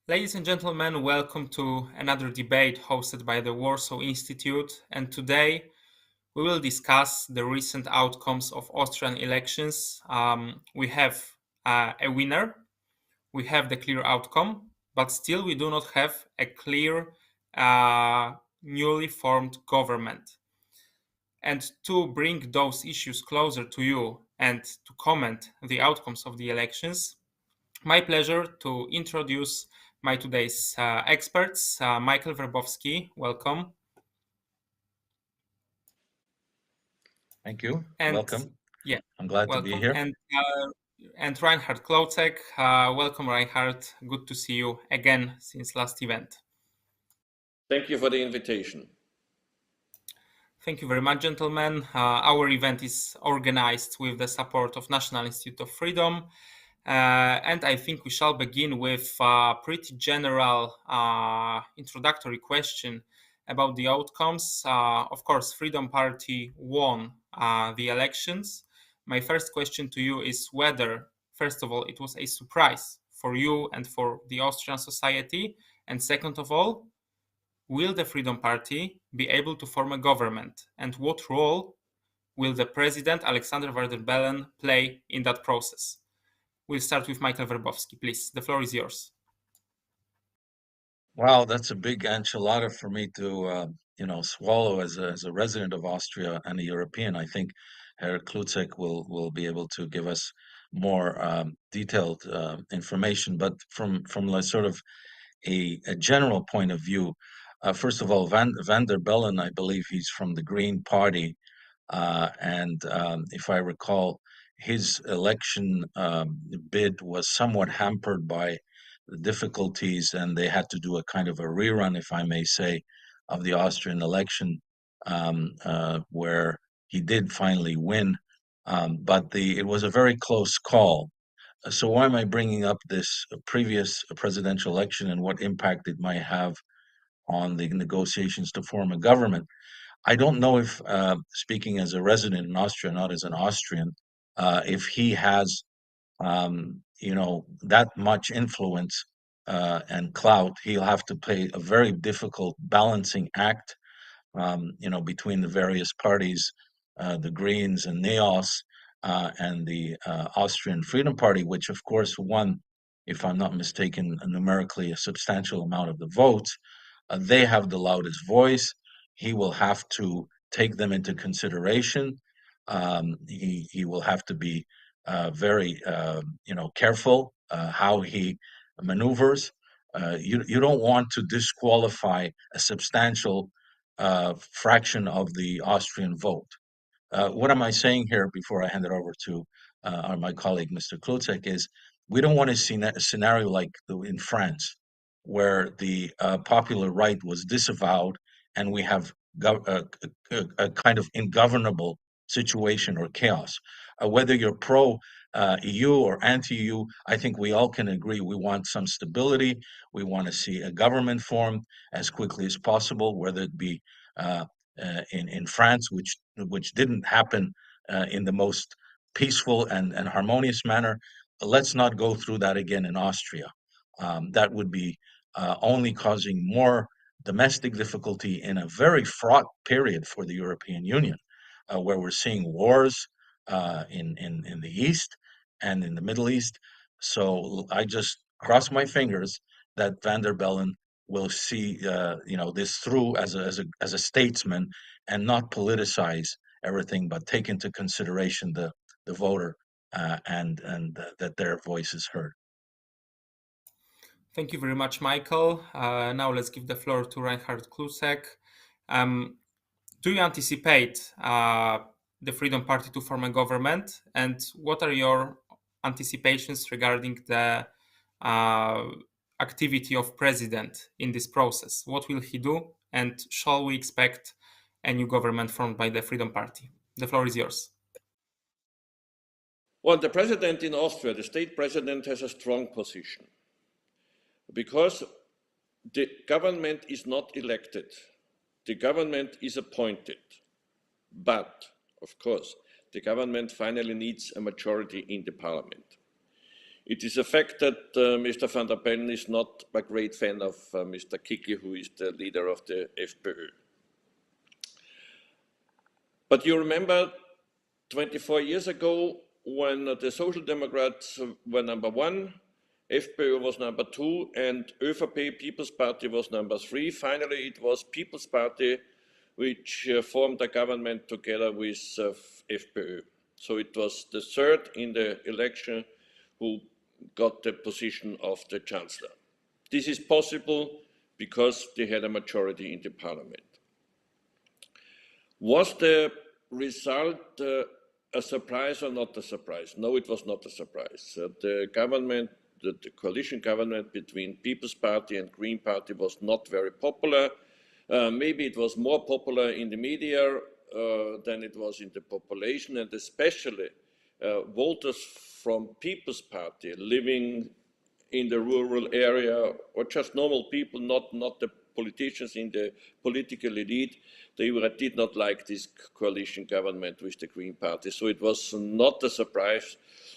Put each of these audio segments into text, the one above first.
Ladies and gentlemen, welcome to another debate hosted by the Warsaw Institute. And today we will discuss the recent outcomes of Austrian elections. We have a winner, we have the clear outcome, but still we do not have a clear, newly formed government. And to bring those issues closer to you and to comment the outcomes of the elections, my pleasure to introduce my today's experts. Michael Werbowski, welcome. Thank you. And welcome. yeah, I'm glad to be welcome. here. And Reinhard Klocek, welcome, Reinhard. Good to see you again since last event. Thank you for the invitation. Thank you very much, gentlemen. Our event is organized with the support of National Institute of Freedom. And I think we shall begin with a pretty general introductory question about the outcomes. Of course, Freedom Party won the elections. My first question to you is whether, first of all, it was a surprise for you and for the Austrian society. And second of all, will the Freedom Party be able to form a government? And what role will the president, Alexander Werder-Bellen, play in that process? We'll start with Michael Werbowski, please. The floor is yours. Wow, that's a big enchilada for me to, swallow as a resident of Austria and a European. I think Herr Klutzek will be able to give us more detailed information. But from like sort of a general point of view, first of all, Van der Bellen, I believe he's from the Green Party, and if I recall, his election bid was somewhat hampered by the difficulties, and they had to do a kind of a rerun, if I may say, of the Austrian election, where he did finally win. But it was a very close call. So why am I bringing up this previous presidential election and what impact it might have on the negotiations to form a government? I don't know if, speaking as a resident in Austria, not as an Austrian, if he has, that much influence and clout. He'll have to play a very difficult balancing act, between the various parties, the Greens and NEOS, and the Austrian Freedom Party, which of course won, if I'm not mistaken, numerically a substantial amount of the votes. They have the loudest voice. He will have to take them into consideration. He will have to be very careful how he maneuvers. You don't want to disqualify a substantial fraction of the Austrian vote. What am I saying here before I hand it over to my colleague, Mr. Klutzek, is we don't want to see a scenario like in France, where the popular right was disavowed and we have a kind of ungovernable situation or chaos. Whether you're pro EU or anti EU, I think we all can agree we want some stability. We want to see a government formed as quickly as possible, whether it be uh, in France, which didn't happen in the most peaceful and harmonious manner. Let's not go through that again in Austria. That would be only causing more domestic difficulty in a very fraught period for the European Union, where we're seeing wars in the East and in the Middle East. So I just cross my fingers that Van der Bellen will see this through as a statesman and not politicize everything, but take into consideration the voter and that their voice is heard. Thank you very much, Michael. Now let's give the floor to Reinhard Klusek. Do you anticipate the Freedom Party to form a government? And what are your anticipations regarding the activity of president in this process? What will he do? And shall we expect a new government formed by the Freedom Party? The floor is yours. Well, the president in Austria, the state president, has a strong position because the government is not elected. The government is appointed. But, of course, the government finally needs a majority in the parliament. It is a fact that Mr. van der Bellen is not a great fan of Mr. Kickl, who is the leader of the FPÖ. But you remember 24 years ago, when the Social Democrats were number one, FPÖ was number two, and ÖVP, People's Party, was number three. Finally, it was People's Party which formed a government together with FPÖ. So it was the third in the election who got the position of the chancellor. This is possible because they had a majority in the parliament. Was the result a surprise or not a surprise? No, it was not a surprise. The government, the coalition government between People's Party and Green Party was not very popular. Maybe it was more popular in the media than it was in the population, and especially voters from People's Party living in the rural area, or just normal people, not the politicians in the political elite, they did not like this coalition government with the Green Party. So it was not a surprise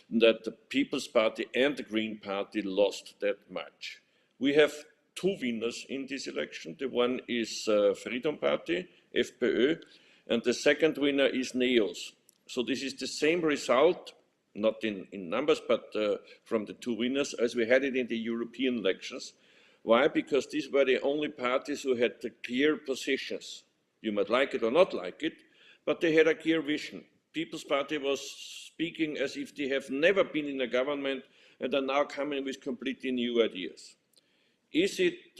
that the People's Party and the Green Party lost that much. We have two winners in this election. The one is Freedom Party, FPÖ, and the second winner is NEOS. So this is the same result, not in numbers, but from the two winners, as we had it in the European elections. Why? Because these were the only parties who had the clear positions. You might like it or not like it, but they had a clear vision. People's Party was speaking as if they have never been in a government and are now coming with completely new ideas. Is it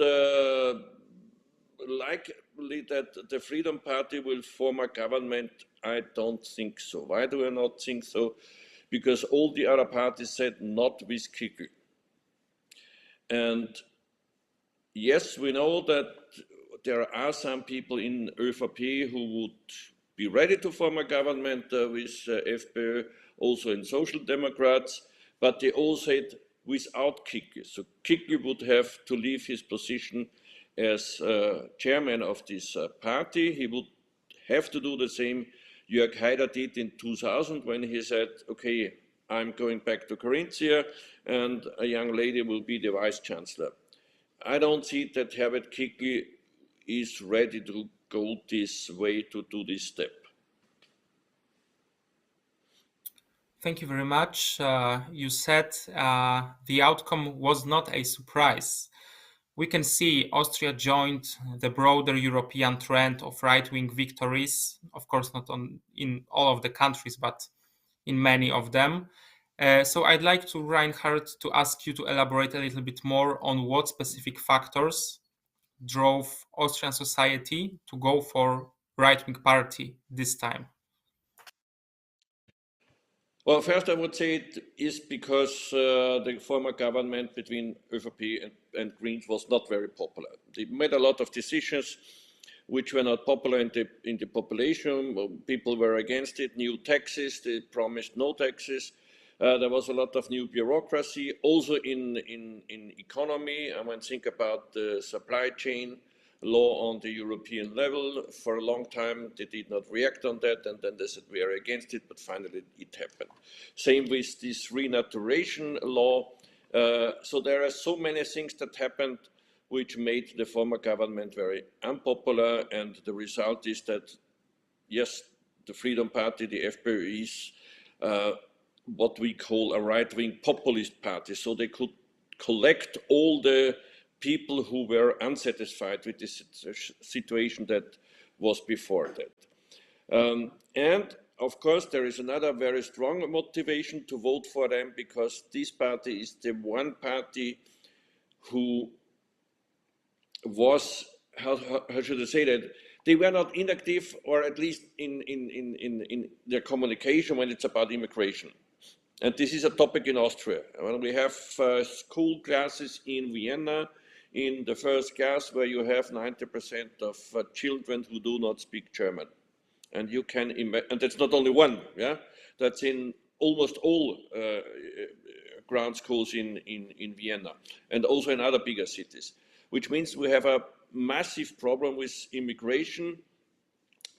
likely that the Freedom Party will form a government? I don't think so. Why do I not think so? Because all the other parties said not with Kickl. And yes, we know that there are some people in ÖVP who would be ready to form a government with FPÖ, also in Social Democrats, but they all said without Kickl. So Kickl would have to leave his position as chairman of this party. He would have to do the same Jörg Haider did in 2000 when he said, okay, I'm going back to Carinthia and a young lady will be the vice chancellor. I don't see that Herbert Kickl is ready to go this way to do this step. Thank you very much. You said the outcome was not a surprise. We can see Austria joined the broader European trend of right-wing victories, of course not in all of the countries, but in many of them. So I'd like to, Reinhard, to ask you to elaborate a little bit more on what specific factors drove Austrian society to go for right-wing party this time. Well, first I would say it is because the former government between ÖVP and Greens was not very popular. They made a lot of decisions which were not popular in the population. People were against it. New taxes, they promised no taxes. There was a lot of new bureaucracy, also in economy. I mean, think about the supply chain law on the European level. For a long time, they did not react on that, and then they said we are against it, but finally it happened. Same with this renaturation law. So there are so many things that happened which made the former government very unpopular, and the result is that, yes, the Freedom Party, the FPÖ, is what we call a right-wing populist party. So they could collect all the people who were unsatisfied with this situation that was before that. And of course, there is another very strong motivation to vote for them, because this party is the one party who was, how should I say that, they were not inactive, or at least in their communication when it's about immigration. And this is a topic in Austria. When we have school classes in Vienna, in the first class, where you have 90% of children who do not speak German. And you can imagine, and that's not only one, yeah? That's in almost all ground schools in Vienna, and also in other bigger cities, which means we have a massive problem with immigration,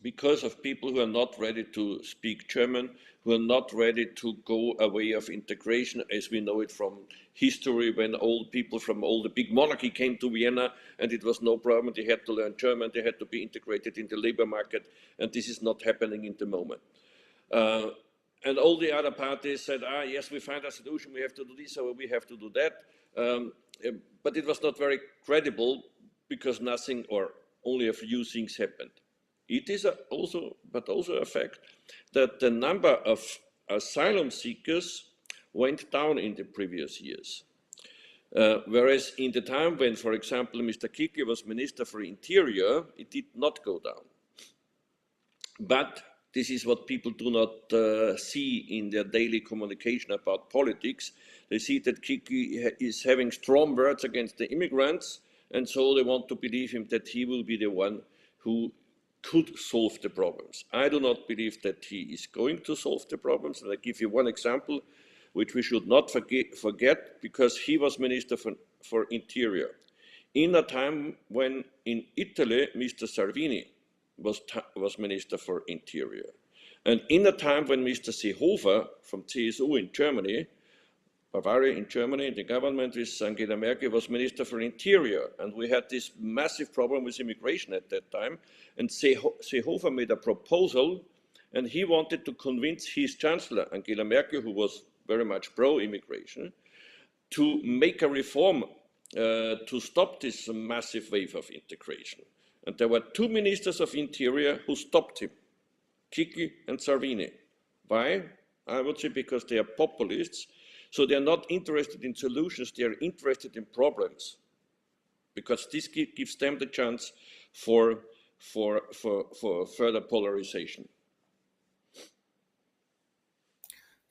because of people who are not ready to speak German, who are not ready to go a way of integration as we know it from history, when old people from all the big monarchy came to Vienna and it was no problem. They had to learn German, they had to be integrated in the labor market, and this is not happening in the moment. And all the other parties said, yes, we find a solution, we have to do this or we have to do that. But it was not very credible because nothing or only a few things happened. It is also a fact that the number of asylum seekers went down in the previous years. Whereas in the time when, for example, Mr. Kickel was Minister for Interior, it did not go down. But this is what people do not see in their daily communication about politics. They see that Kickel is having strong words against the immigrants, and so they want to believe him that he will be the one who could solve the problems. I do not believe that he is going to solve the problems, and I give you one example, which we should not forget, because he was Minister for Interior in a time when in Italy, Mr. Salvini was Minister for Interior. And in a time when Mr. Seehofer from CSU in Germany, Bavaria in Germany, the government with Angela Merkel was Minister for Interior. And we had this massive problem with immigration at that time. And Seehofer made a proposal, and he wanted to convince his Chancellor, Angela Merkel, who was very much pro-immigration, to make a reform to stop this massive wave of integration. And there were two ministers of Interior who stopped him, Kickel and Salvini. Why? I would say because they are populists, so they are not interested in solutions, they are interested in problems, because this gives them the chance for further polarization.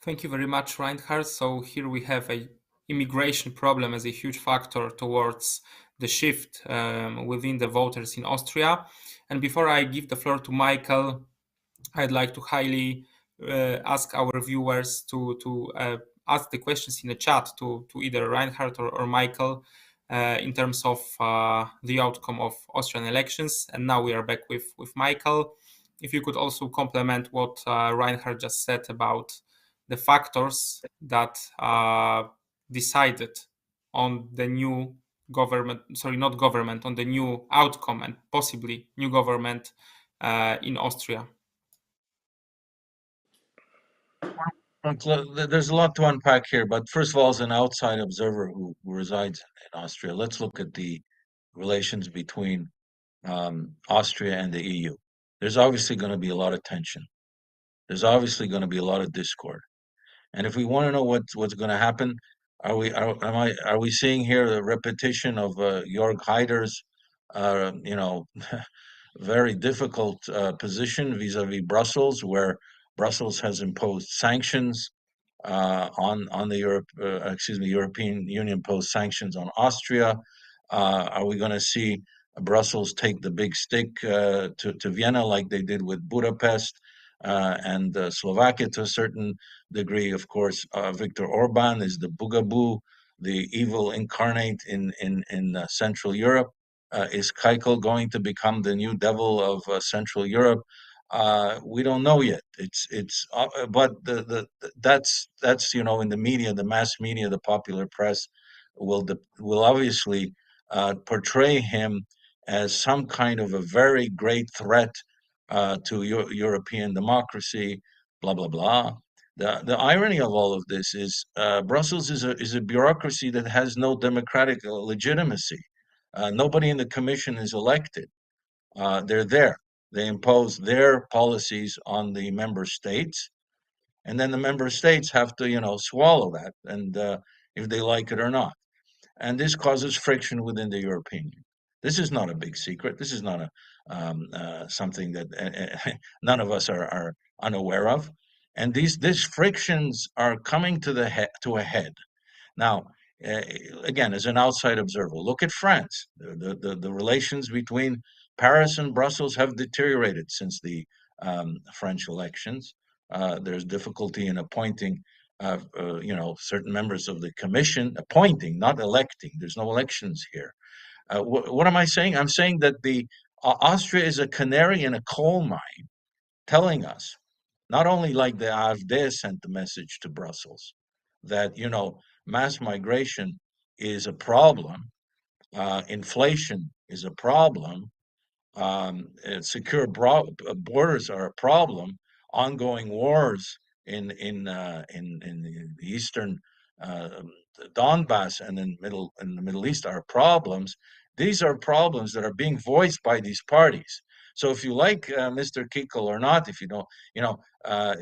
Thank you very much, Reinhard. So here we have a immigration problem as a huge factor towards the shift within the voters in Austria. And before I give the floor to Michael, I'd like to highly ask our viewers to ask the questions in the chat to either Reinhard or Michael in terms of the outcome of Austrian elections. And now we are back with Michael. If you could also complement what Reinhard just said about the factors that decided on the new government, on the new outcome and possibly new government in Austria. There's a lot to unpack here, but first of all, as an outside observer who resides in Austria, let's look at the relations between Austria and the EU. There's obviously going to be a lot of tension. There's obviously going to be a lot of discord. And if we want to know what's going to happen, are we seeing here the repetition of Jörg Haider's, very difficult position vis-a-vis Brussels, where Brussels has imposed sanctions on the European Union imposed sanctions on Austria. Are we going to see Brussels take the big stick to Vienna like they did with Budapest and Slovakia to a certain degree? Of course, Viktor Orban is the bugaboo, the evil incarnate in Central Europe. Is Keitel going to become the new devil of Central Europe? We don't know yet. But that's in the media, the mass media, the popular press will obviously portray him as some kind of a very great threat to European democracy, blah blah blah. The irony of all of this is Brussels is a bureaucracy that has no democratic legitimacy. Nobody in the Commission is elected. They're there. They impose their policies on the member states, and then the member states have to, swallow that, and if they like it or not. And this causes friction within the European Union. This is not a big secret. This is not something that none of us are unaware of. And these frictions are coming to a head. Now, again, as an outside observer, look at France. The relations between Paris and Brussels have deteriorated since the French elections. There's difficulty in appointing, certain members of the commission, appointing, not electing. There's no elections here. What am I saying? I'm saying that the Austria is a canary in a coal mine, telling us not only like the AfD sent the message to Brussels that mass migration is a problem, inflation is a problem, secure borders are a problem. Ongoing wars in the eastern uh, Donbass and in the Middle East are problems. These are problems that are being voiced by these parties. So if you like Mr. Kikl or not, if you don't,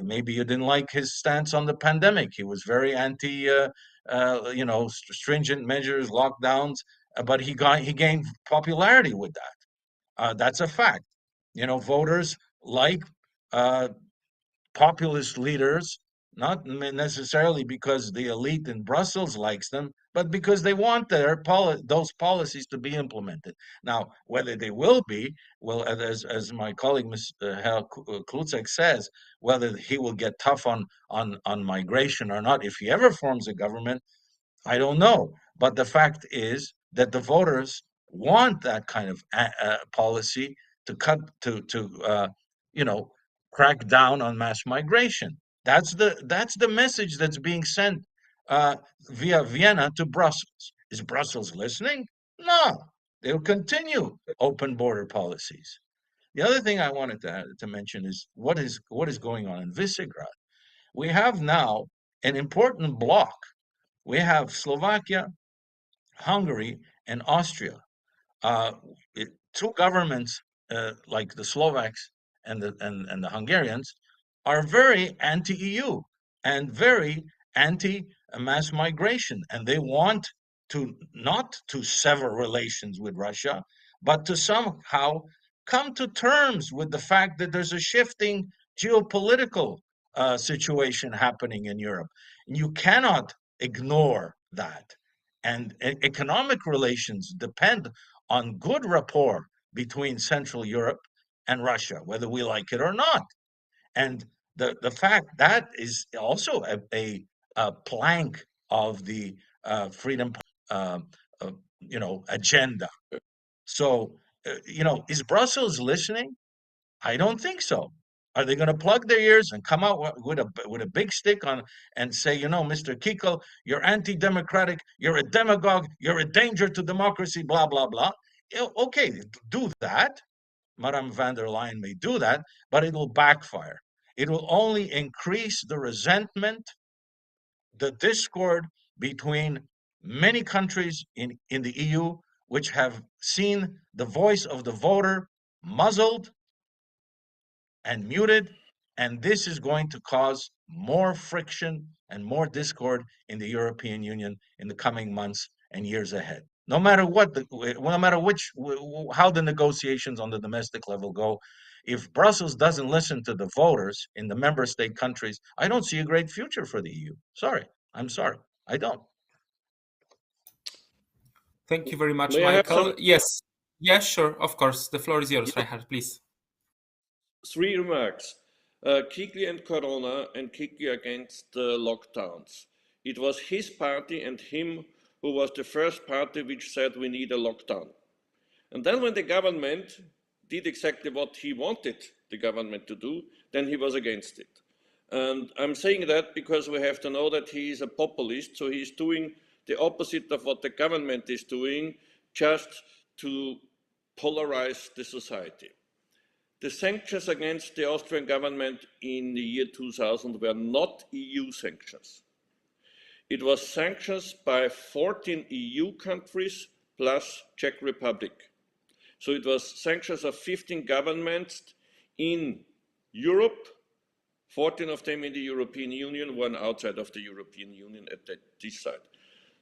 maybe you didn't like his stance on the pandemic. He was very anti, stringent measures, lockdowns, but he gained popularity with that. That's a fact. Voters like uh, populist leaders, not necessarily because the elite in Brussels likes them, but because they want those policies to be implemented. Now, whether they will be, well, as my colleague Herr Klutzek says, whether he will get tough on migration or not, if he ever forms a government, I don't know. But the fact is that the voters want that kind of policy to cut you know crack down on mass migration. That's the message that's being sent uh, via Vienna to Brussels. Is Brussels listening? No. They'll continue open border policies. The other thing I wanted to mention is what is going on in Visegrad. We have now an important bloc. We have Slovakia, Hungary, and Austria. Uh, Two governments like the Slovaks and the Hungarians are very anti-EU and very anti-mass migration, and they want to not to sever relations with Russia, but to somehow come to terms with the fact that there's a shifting geopolitical situation happening in Europe. And you cannot ignore that. And economic relations depend on good rapport between Central Europe and Russia, whether we like it or not. And the fact that is also a plank of the freedom uh, uh, agenda. So is Brussels listening? I don't think so. Are they going to plug their ears and come out with a big stick on and say, Mr. Kikl, you're anti-democratic, you're a demagogue, you're a danger to democracy, blah blah blah? Okay, do that. Madame van der Leyen may do that, but it will backfire. It will only increase the resentment, the discord between many countries in the EU, which have seen the voice of the voter muzzled and muted, and this is going to cause more friction and more discord in the European Union in the coming months and years ahead. No matter no matter how the negotiations on the domestic level go, if Brussels doesn't listen to the voters in the member state countries, I don't see a great future for the EU. Sorry, I'm sorry, I don't. Thank you very much, May I have Michael. some Yes, yes, sure, of course. The floor is yours, Reinhard, please. three remarks? Kiki and Corona, and Kiki against lockdowns. It was his party and him who was the first party which said we need a lockdown. And then when the government did exactly what he wanted the government to do, then he was against it. And I'm saying that because we have to know that he is a populist, so he's doing the opposite of what the government is doing, just to polarize the society. The sanctions against the Austrian government in the year 2000 were not EU sanctions. It was sanctions by 14 EU countries plus Czech Republic. So it was sanctions of 15 governments in Europe, 14 of them in the European Union, one outside of the European Union at this side.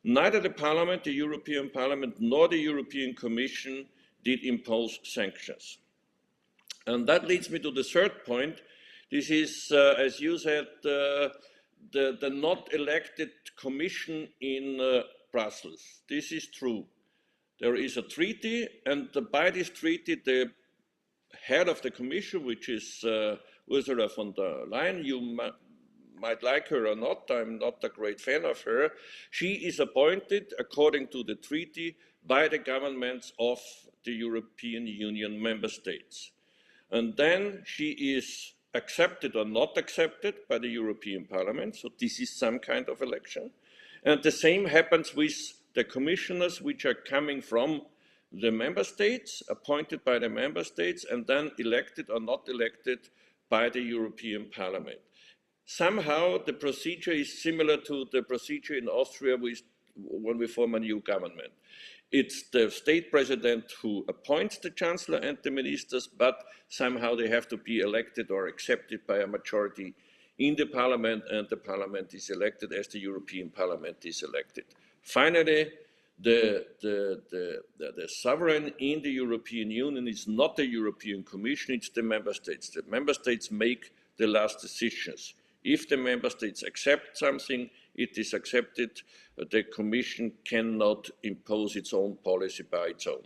Neither the Parliament, the European Parliament, nor the European Commission did impose sanctions. And that leads me to the third point. This is, as you said, the not elected commission in Brussels. This is true. There is a treaty, and by this treaty, the head of the commission, which is Ursula von der Leyen, you might like her or not, I'm not a great fan of her. She is appointed, according to the treaty, by the governments of the European Union member states. And then she is accepted or not accepted by the European Parliament. So this is some kind of election. And the same happens with the commissioners, which are coming from the member states, appointed by the member states, and then elected or not elected by the European Parliament. Somehow the procedure is similar to the procedure in Austria when we form a new government. It's the state president who appoints the chancellor and the ministers, but somehow they have to be elected or accepted by a majority in the parliament, and the parliament is elected as the European Parliament is elected. Finally, the sovereign in the European Union is not the European Commission, it's the member states. The member states make the last decisions. If the member states accept something, it is accepted. The Commission cannot impose its own policy by its own.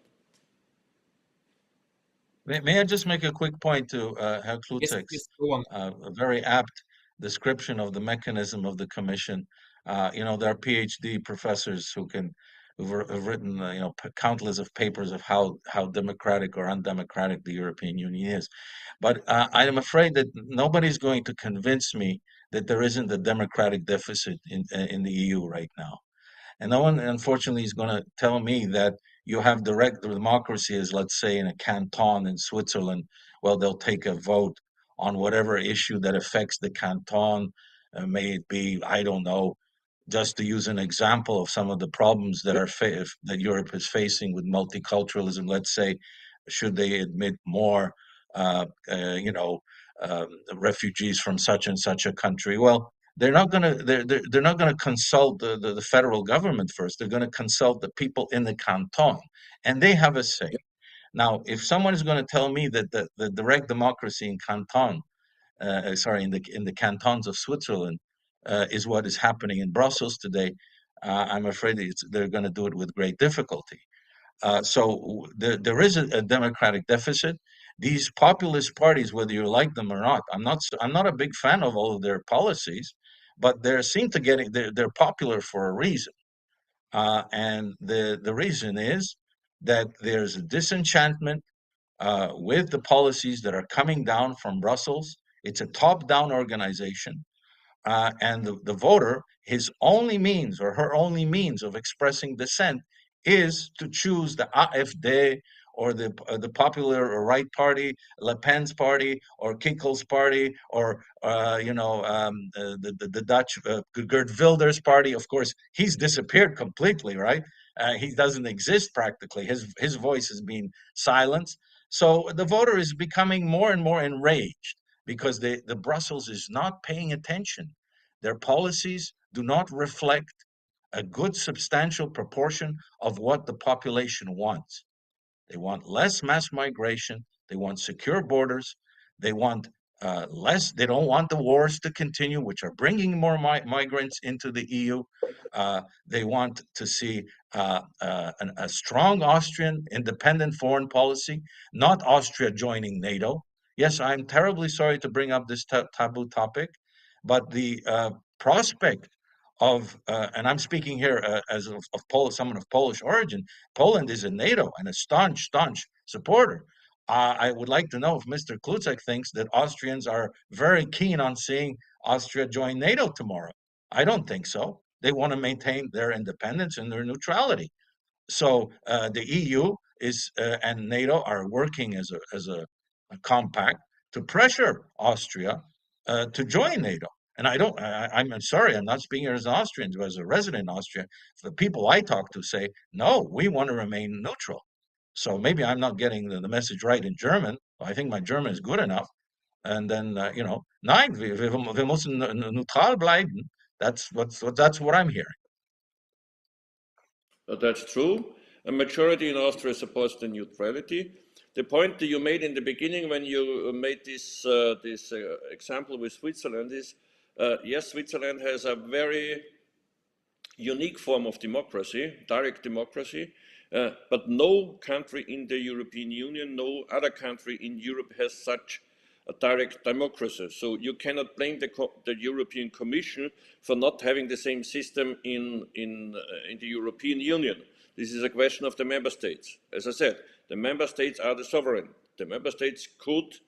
May I just make a quick point to Herr Yes, Klutek's please go on. a very apt description of the mechanism of the Commission. There are PhD professors who've written countless of papers of how democratic or undemocratic the European Union is. But I am afraid that nobody's going to convince me that there isn't a democratic deficit in the EU right now. And no one, unfortunately, is going to tell me that you have direct democracy, as let's say in a canton in Switzerland. Well, they'll take a vote on whatever issue that affects the canton. May it be, I don't know, just to use an example of some of the problems that that Europe is facing with multiculturalism. Let's say, should they admit more, refugees from such and such a country? Well, they're not gonna consult the federal government first. They're gonna consult the people in the canton, and they have a say. Now, if someone is gonna tell me that the direct democracy in canton, in the cantons of Switzerland, is what is happening in Brussels today, I'm afraid they're gonna do it with great difficulty. So there is a democratic deficit. These populist parties, whether you like them or not, I'm not a big fan of all of their policies, but they seem to they're popular for a reason, and the reason is that there's a disenchantment with the policies that are coming down from Brussels. It's a top-down organization, and the voter, his only means or her only means of expressing dissent is to choose the AfD or the popular or right party, Le Pen's party, or Kinkel's party, or the Dutch Geert Wilders party. Of course, he's disappeared completely, right? He doesn't exist practically. His voice has been silenced. So the voter is becoming more and more enraged because the Brussels is not paying attention. Their policies do not reflect a good substantial proportion of what the population wants. They want less mass migration. They want secure borders. They want less. They don't want the wars to continue, which are bringing more migrants into the EU. They want to see a strong Austrian independent foreign policy, not Austria joining NATO. Yes, I'm terribly sorry to bring up this taboo topic, but the prospect of, and I'm speaking here as of someone of Polish origin, Poland is in NATO and a staunch supporter. I would like to know if Mr. Kluczek thinks that Austrians are very keen on seeing Austria join NATO tomorrow. I don't think so. They want to maintain their independence and their neutrality. So the EU and NATO are working as a compact to pressure Austria to join NATO. And I'm sorry, I'm not speaking as an Austrian, but as a resident in Austria. The people I talk to say, no, we want to remain neutral. So maybe I'm not getting the message right in German. I think my German is good enough. And then, nein, wir müssen neutral bleiben. That's what I'm hearing. That's true. A majority in Austria supports the neutrality. The point that you made in the beginning when you made this example with Switzerland is, yes, Switzerland has a very unique form of democracy, direct democracy, but no country in the European Union, no other country in Europe has such a direct democracy. So you cannot blame the European Commission for not having the same system in the European Union. This is a question of the member states. As I said, the member states are the sovereign. The member states could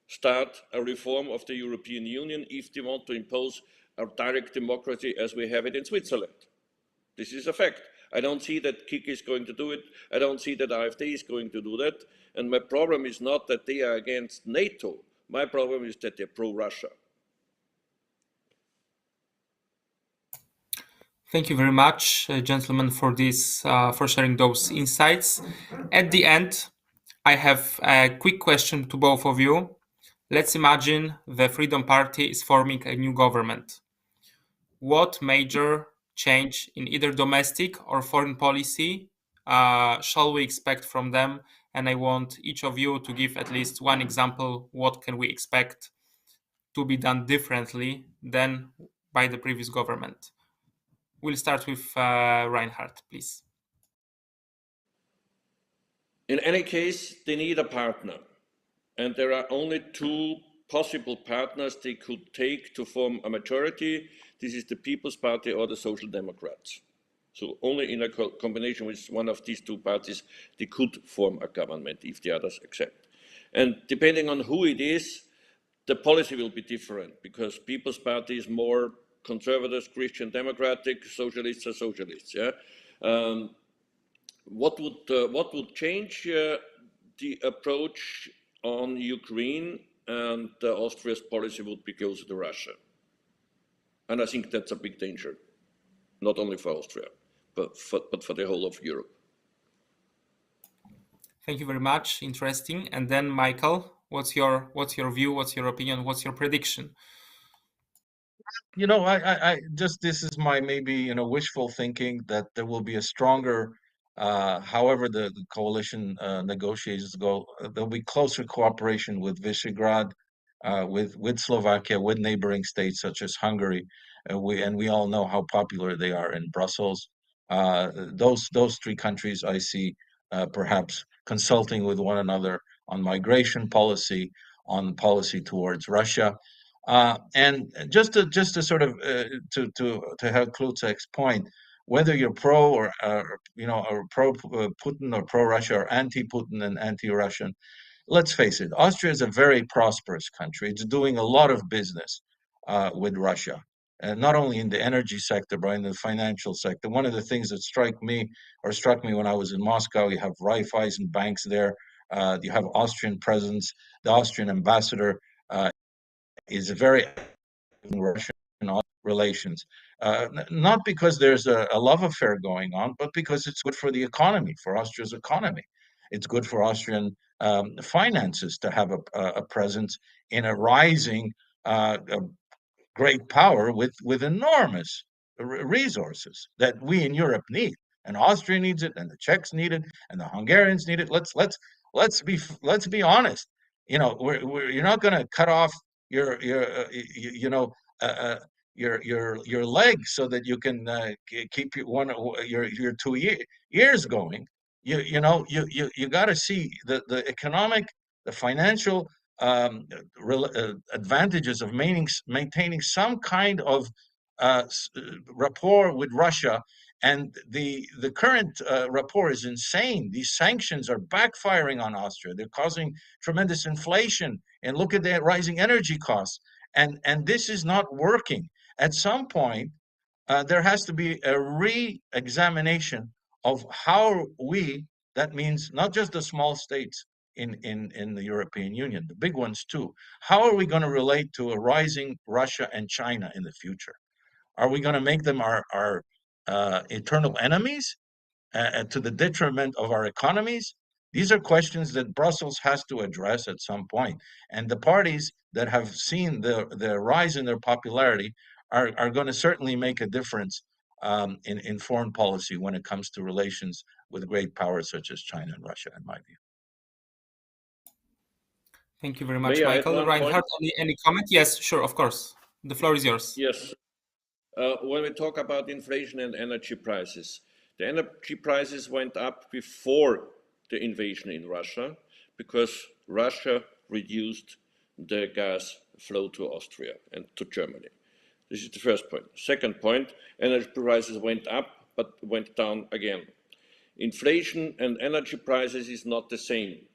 start a reform of the European Union if they want to impose a direct democracy as we have it in Switzerland. This is a fact. I don't see that KIK is going to do it. I don't see that AfD is going to do that. And my problem is not that they are against NATO. My problem is that they're pro-Russia. Thank you very much, gentlemen, for this, for sharing those insights. At the end, I have a quick question to both of you. Let's imagine the Freedom Party is forming a new government. What major change in either domestic or foreign policy shall we expect from them? And I want each of you to give at least one example. What can we expect to be done differently than by the previous government? We'll start with Reinhard, please. In any case, they need a partner. And there are only two possible partners they could take to form a majority. This is the People's Party or the Social Democrats. So only in a combination with one of these two parties, they could form a government if the others accept. And depending on who it is, the policy will be different because People's Party is more conservative, Christian democratic, socialists are socialists. Yeah? What would change the approach on Ukraine, and Austria's policy would be closer to Russia. And I think that's a big danger, not only for Austria, but for the whole of Europe. Thank you very much. Interesting. And then, Michael, what's your view? What's your opinion? What's your prediction? You know, I just, this is my maybe, wishful thinking that there will be a stronger, however the coalition negotiations go, there'll be closer cooperation with Visegrad, with Slovakia, with neighboring states such as Hungary. We all know how popular they are in Brussels. Those three countries I see perhaps consulting with one another on migration policy, on policy towards Russia. And just to sort of to have Kluzek's point, whether you're pro or pro Putin or pro Russia or anti Putin and anti Russian, let's face it, Austria is a very prosperous country. It's doing a lot of business with Russia, not only in the energy sector but in the financial sector. One of the things that struck me when I was in Moscow, you have Raiffeisen banks there. You have Austrian presence. The Austrian ambassador is very in Russian relations, not because there's a love affair going on, but because it's good for the economy, for Austria's economy. It's good for Austrian finances to have a presence in a rising great power with enormous resources that we in Europe need, and Austria needs it, and the Czechs need it, and the Hungarians need it. Let's be honest. You're not going to cut off your your leg so that you can keep your 2 years going. You got to see the economic, the financial advantages of maintaining some kind of rapport with Russia. And the current rapport is insane. These sanctions are backfiring on Austria. They're causing tremendous inflation. And look at the rising energy costs. And this is not working. At some point, there has to be a re-examination of how that means not just the small states in the European Union, the big ones too. How are we going to relate to a rising Russia and China in the future? Are we going to make them our eternal enemies to the detriment of our economies? These are questions that Brussels has to address at some point. And the parties that have seen the rise in their popularity are going to certainly make a difference in foreign policy when it comes to relations with great powers such as China and Russia, in my view. Thank you very much, Michael. Reinhard, any comment? Yes, sure, of course. The floor is yours. Yes. When we talk about inflation and energy prices, the energy prices went up before the invasion in Russia because Russia reduced the gas flow to Austria and to Germany. This is the first point. Second point, energy prices went up but went down again. Inflation and energy prices is not the same.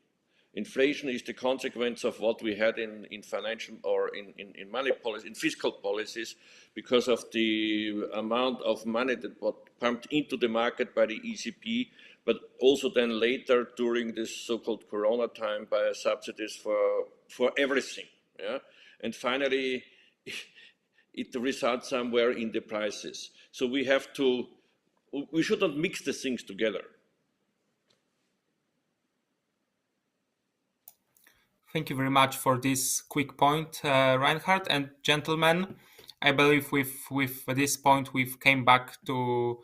Inflation is the consequence of what we had in financial or in money policy, in fiscal policies, because of the amount of money that was pumped into the market by the ECB, but also then later during this so-called Corona time by subsidies for everything. Yeah? And finally, it results somewhere in the prices. So we should not mix the things together. Thank you very much for this quick point, Reinhard. And gentlemen, I believe with this point we've came back to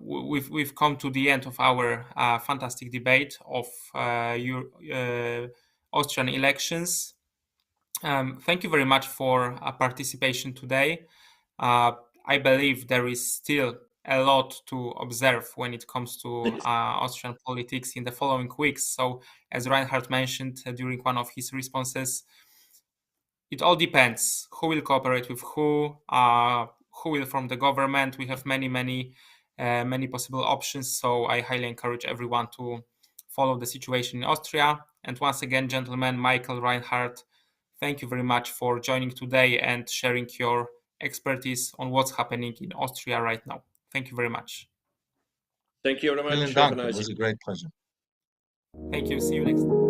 we've come to the end of our fantastic debate of Austrian elections. Thank you very much for participation today. I believe there is still a lot to observe when it comes to Austrian politics in the following weeks. So, as Reinhard mentioned during one of his responses, it all depends who will cooperate with who will form the government. We have many possible options. So, I highly encourage everyone to follow the situation in Austria. And once again, gentlemen, Michael, Reinhard, thank you very much for joining today and sharing your expertise on what's happening in Austria right now. Thank you very much. Thank you very much. Vielen Dank. It was a great pleasure. Thank you. See you next time.